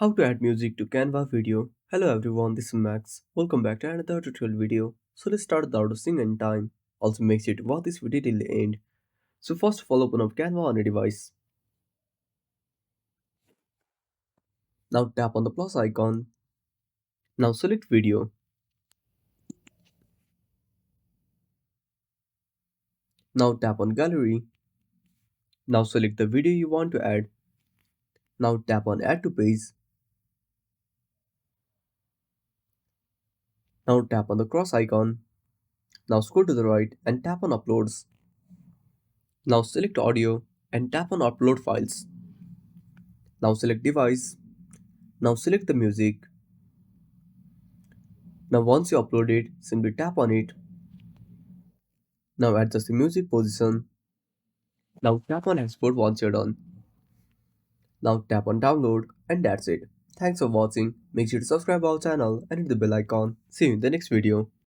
How to add music to Canva video. Hello everyone, this is Max. Welcome back to another tutorial video. So let's start without wasting any time. Also make sure to watch this video till the end. So first of all, open up Canva on a device. Now tap on the plus icon. Now select video. Now tap on gallery. Now select the video you want to add. Now tap on add to page. Now tap on the cross icon. Now scroll to the right and tap on uploads. Now select audio and tap on upload files. Now select device. Now select the music. Now once you upload it, simply tap on it. Now adjust the music position. Now tap on export once you're done. Now tap on download and that's it. Thanks for watching. Make sure to subscribe our channel and hit the bell icon. See you in the next video.